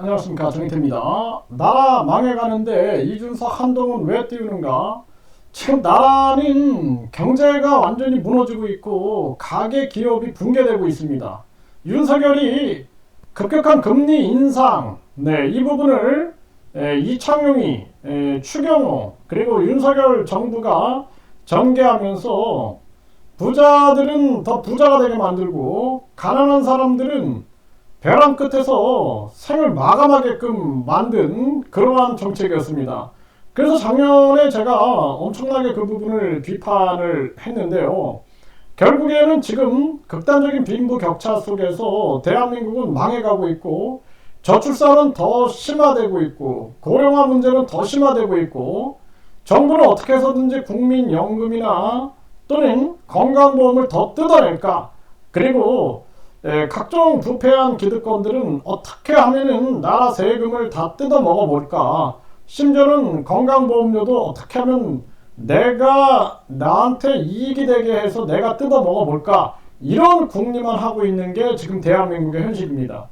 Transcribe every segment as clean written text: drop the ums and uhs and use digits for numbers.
안녕하십니까, 정희태입니다. 나라 망해가는데 이준석 한동훈 왜 띄우는가? 지금 나라는 경제가 완전히 무너지고 있고 가계 기업이 붕괴되고 있습니다. 윤석열이 급격한 금리 인상, 이 부분을 이창용이, 추경호, 그리고 윤석열 정부가 전개하면서 부자들은 더 부자가 되게 만들고 가난한 사람들은 벼랑 끝에서 생을 마감하게끔 만든 그러한 정책이었습니다. 그래서 작년에 제가 엄청나게 그 부분을 비판을 했는데요. 결국에는 지금 극단적인 빈부 격차 속에서 대한민국은 망해가고 있고, 저출산은 더 심화되고 있고, 고령화 문제는 더 심화되고 있고, 정부는 어떻게 해서든지 국민연금이나 또는 건강보험을 더 뜯어낼까, 그리고 각종 부패한 기득권들은 어떻게 하면은 나라 세금을 다 뜯어 먹어볼까, 심지어는 건강보험료도 어떻게 하면 내가 나한테 이익이 되게 해서 내가 뜯어 먹어볼까, 이런 궁리만 하고 있는 게 지금 대한민국의 현실입니다.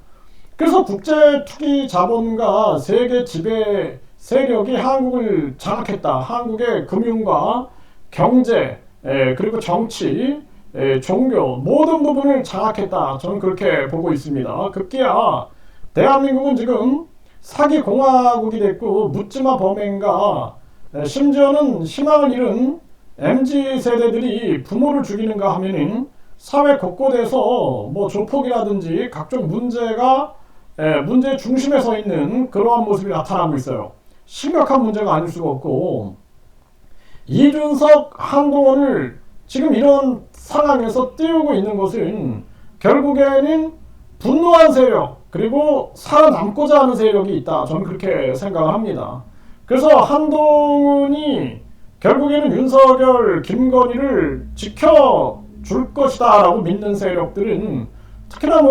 그래서 국제투기자본과 세계 지배 세력이 한국을 장악했다. 한국의 금융과 경제, 그리고 정치, 종교 모든 부분을 장악했다. 저는 그렇게 보고 있습니다. 급기야 대한민국은 지금 사기 공화국이 됐고, 묻지마 범행과 심지어는 희망을 잃은 MZ 세대들이 부모를 죽이는가 하면은 사회 곳곳에서 뭐 조폭이라든지 각종 문제의 중심에 서 있는 그러한 모습이 나타나고 있어요. 심각한 문제가 아닐 수가 없고, 이준석, 한동훈을 지금 이런 상황에서 띄우고 있는 것은 결국에는 분노한 세력, 그리고 살아남고자 하는 세력이 있다. 저는 그렇게 생각을 합니다. 그래서 한동훈이 결국에는 윤석열, 김건희를 지켜줄 것이다 라고 믿는 세력들은, 특히나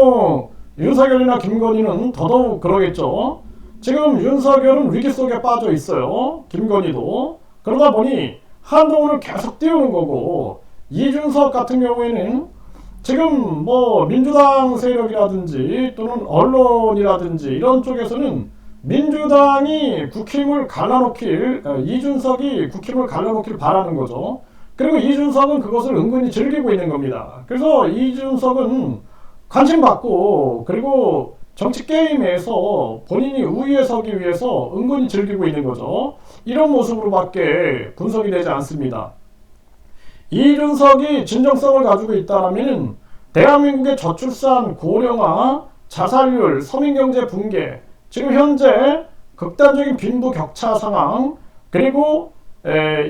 윤석열이나 김건희는 더더욱 그러겠죠. 지금 윤석열은 위기 속에 빠져 있어요. 김건희도. 그러다 보니 한동훈을 계속 띄우는 거고, 이준석 같은 경우에는 지금 민주당 세력이라든지 또는 언론이라든지 이런 쪽에서는 민주당이 국힘을 갈라놓길, 이준석이 국힘을 갈라놓길 바라는 거죠. 그리고 이준석은 그것을 은근히 즐기고 있는 겁니다. 그래서 이준석은 관심받고, 그리고 정치 게임에서 본인이 우위에 서기 위해서 은근히 즐기고 있는 거죠. 이런 모습으로밖에 분석이 되지 않습니다. 이준석이 진정성을 가지고 있다면 대한민국의 저출산, 고령화, 자살률, 서민경제 붕괴, 지금 현재 극단적인 빈부 격차 상황, 그리고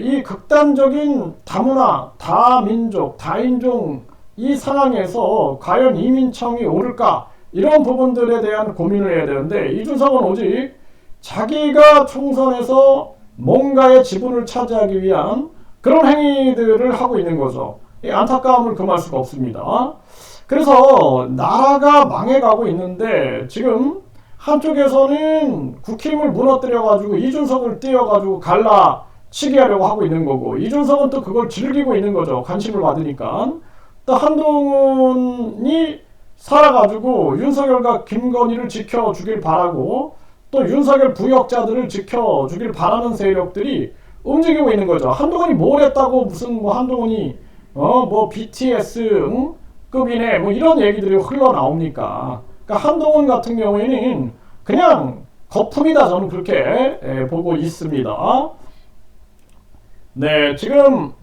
이 극단적인 다문화, 다민족, 다인종 이 상황에서 과연 이민청이 오를까, 이런 부분들에 대한 고민을 해야 되는데, 이준석은 오직 자기가 총선에서 뭔가의 지분을 차지하기 위한 그런 행위들을 하고 있는 거죠. 이 안타까움을 금할 수가 없습니다. 그래서 나라가 망해가고 있는데, 지금 한쪽에서는 국힘을 무너뜨려가지고 이준석을 띄워가지고 갈라치기 하려고 하고 있는 거고, 이준석은 또 그걸 즐기고 있는 거죠. 관심을 받으니까. 또 한동훈이 살아가지고 윤석열과 김건희를 지켜주길 바라고, 또 윤석열 부역자들을 지켜주길 바라는 세력들이 움직이고 있는 거죠. 한동훈이 뭘 했다고 무슨 한동훈이 BTS 급이네 이런 얘기들이 흘러나옵니까? 그러니까 한동훈 같은 경우에는 그냥 거품이다. 저는 그렇게 보고 있습니다. 네, 지금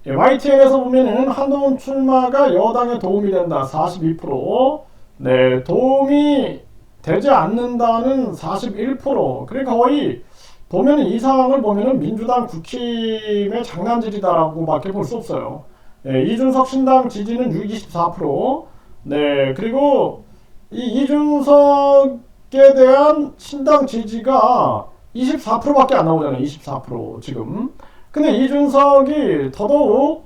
YTN에서 보면은 한동훈 출마가 여당에 도움이 된다 42%, 네, 도움이 되지 않는다는 41%. 그러니까 거의 보면은 이 상황을 보면은 민주당 국힘의 장난질이다라고 밖에 볼 수 없어요. 네, 이준석 신당 지지는 24%. 네, 그리고 이 이준석에 대한 신당 지지가 24%밖에 안 나오잖아요. 24% 지금. 근데 이준석이 더더욱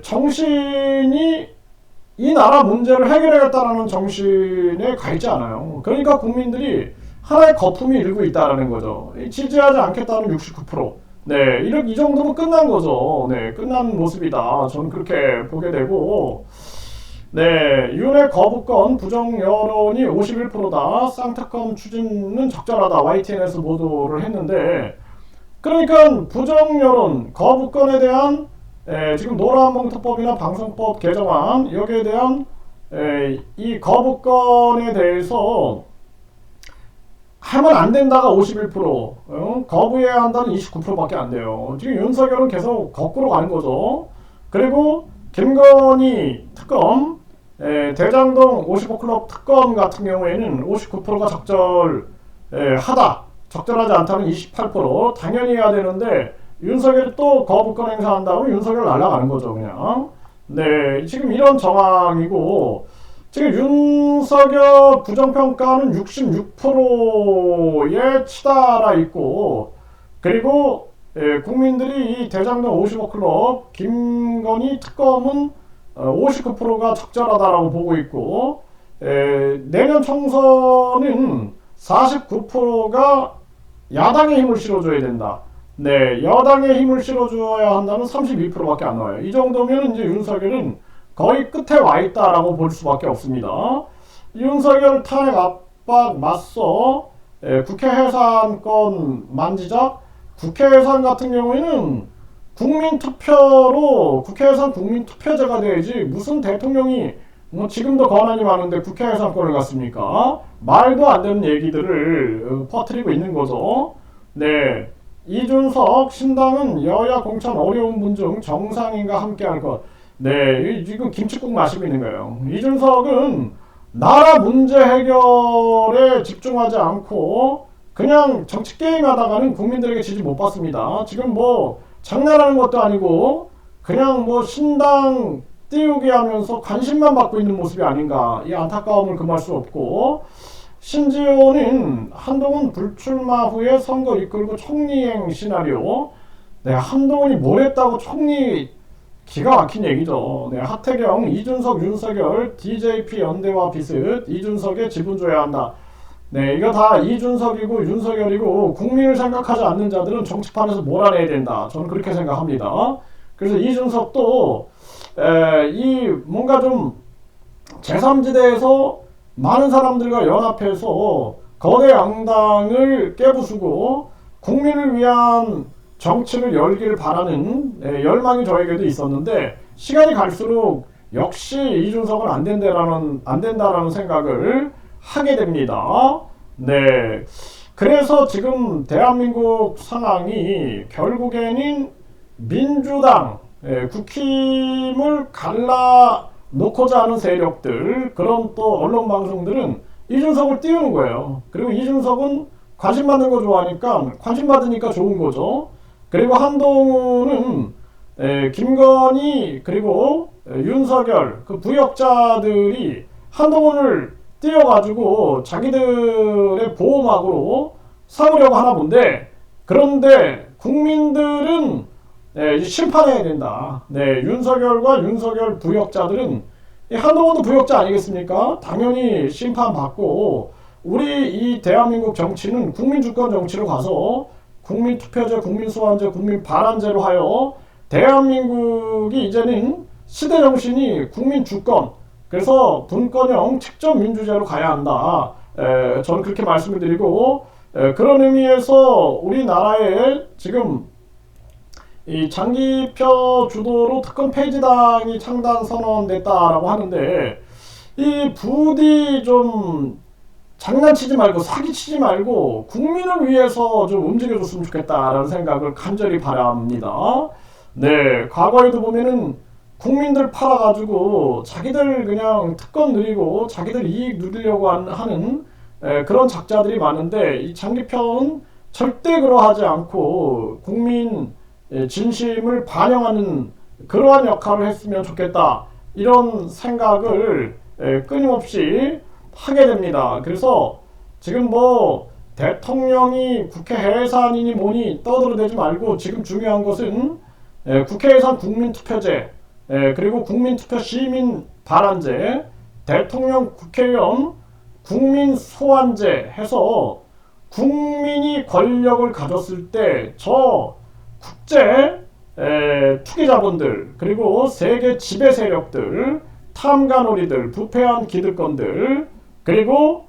정신이 이 나라 문제를 해결하겠다라는 정신에 가 있지 않아요. 그러니까 국민들이 하나의 거품이 일고 있다는 거죠. 지지하지 않겠다는 69%. 네, 이 정도면 끝난 거죠. 네, 끝난 모습이다. 저는 그렇게 보게 되고, 네, 윤핵 거부권 부정 여론이 51%다. 쌍특검 추진은 적절하다. YTN에서 보도를 했는데, 그러니까 부정 여론, 거부권에 대한 지금 노란봉투법이나 방송법 개정안 여기에 대한 이 거부권에 대해서 하면 안 된다가 51%, 거부해야 한다는 29%밖에 안 돼요. 지금 윤석열은 계속 거꾸로 가는 거죠. 그리고 김건희 특검, 대장동 55클럽 특검 같은 경우에는 59%가 적절하다. 적절하지 않다는 28%. 당연히 해야 되는데 윤석열이 또 거부권 행사한다고 윤석열 날아가는 거죠, 그냥. 네, 지금 이런 정황이고, 지금 윤석열 부정평가는 66%에 치달아 있고, 그리고 국민들이 이 대장동 55클럽 김건희 특검은 59%가 적절하다라고 보고 있고, 내년 총선은 49%가 야당에 힘을 실어줘야 된다. 네, 여당에 힘을 실어줘야 한다는 32%밖에 안 나와요. 이 정도면 이제 윤석열은 거의 끝에 와 있다라고 볼 수밖에 없습니다. 윤석열 탄핵 압박 맞서 국회 해산권 만지작, 국회 해산 같은 경우에는 국민투표로 국회 해산 국민투표제가 돼야지 무슨 대통령이 뭐 지금도 권한이 많은데 국회 해산권을 갖습니까? 말도 안 되는 얘기들을 퍼뜨리고 있는 거죠. 네, 이준석 신당은 여야 공천 어려운 분 중 정상인과 함께할 것. 네, 지금 김칫국 마시고 있는 거예요. 이준석은 나라 문제 해결에 집중하지 않고 그냥 정치 게임 하다가는 국민들에게 지지 못 받습니다. 지금 뭐 장난하는 것도 아니고 그냥 뭐 신당 띄우게 하면서 관심만 받고 있는 모습이 아닌가, 이 안타까움을 금할 수 없고, 신지호는 한동훈 불출마 후에 선거 이끌고 총리행 시나리오. 네, 한동훈이 뭘 했다고 총리, 기가 막힌 얘기죠. 네, 하태경, 이준석, 윤석열, DJP 연대와 비슷, 이준석에 지분 줘야 한다. 네, 이거 다 이준석이고 윤석열이고 국민을 생각하지 않는 자들은 정치판에서 몰아내야 된다. 저는 그렇게 생각합니다. 그래서 이준석도 이 뭔가 좀 제3지대에서 많은 사람들과 연합해서 거대 양당을 깨부수고 국민을 위한 정치를 열기를 바라는 열망이 저에게도 있었는데, 시간이 갈수록 역시 이준석은 안 된다라는 생각을 하게 됩니다. 네, 그래서 지금 대한민국 상황이 결국에는 민주당, 국힘을 갈라놓고자 하는 세력들, 그런 또 언론 방송들은 이준석을 띄우는 거예요. 그리고 이준석은 관심 받는 거 좋아하니까 관심 받으니까 좋은 거죠. 그리고 한동훈은 김건희 그리고 윤석열 그 부역자들이 한동훈을 띄워가지고 자기들의 보호막으로 삼으려고 하나 본데, 그런데 국민들은 심판해야 된다. 네, 윤석열과 윤석열 부역자들은, 한동훈도 부역자 아니겠습니까? 당연히 심판받고, 우리 이 대한민국 정치는 국민주권 정치로 가서 국민투표제, 국민소환제, 국민반환제로 하여 대한민국이 이제는 시대정신이 국민주권, 그래서 분권형 직접민주제로 가야 한다. 저는 그렇게 말씀을 드리고, 그런 의미에서 우리나라에 지금 이 장기표 주도로 특검 폐지당이 창당 선언됐다라고 하는데, 이 부디 좀 장난치지 말고 사기치지 말고 국민을 위해서 좀 움직여줬으면 좋겠다라는 생각을 간절히 바랍니다. 네, 과거에도 보면은 국민들 팔아가지고 자기들 그냥 특권 누리고 자기들 이익 누리려고 하는 그런 작자들이 많은데, 이 장기표는 절대 그러하지 않고 국민 진심을 반영하는 그러한 역할을 했으면 좋겠다, 이런 생각을 끊임없이 하게 됩니다. 그래서 지금 뭐 대통령이 국회 해산이니 뭐니 떠들어대지 말고, 지금 중요한 것은 국회 해산 국민투표제, 그리고 국민투표 시민 반환제, 대통령 국회의원 국민소환제 해서 국민이 권력을 가졌을 때 저 국제 투기자본들 그리고 세계 지배 세력들, 탐관오리들, 부패한 기득권들, 그리고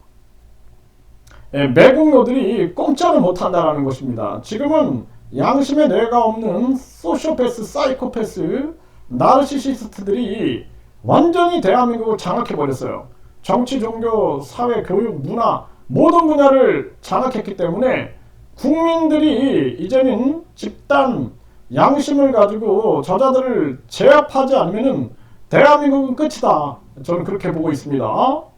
매국노들이 꼼짝을 못한다는 것입니다. 지금은 양심의 뇌가 없는 소시오패스, 사이코패스, 나르시시스트들이 완전히 대한민국을 장악해버렸어요. 정치, 종교, 사회, 교육, 문화 모든 분야를 장악했기 때문에 국민들이 이제는 집단 양심을 가지고 저자들을 제압하지 않으면 대한민국은 끝이다. 저는 그렇게 보고 있습니다.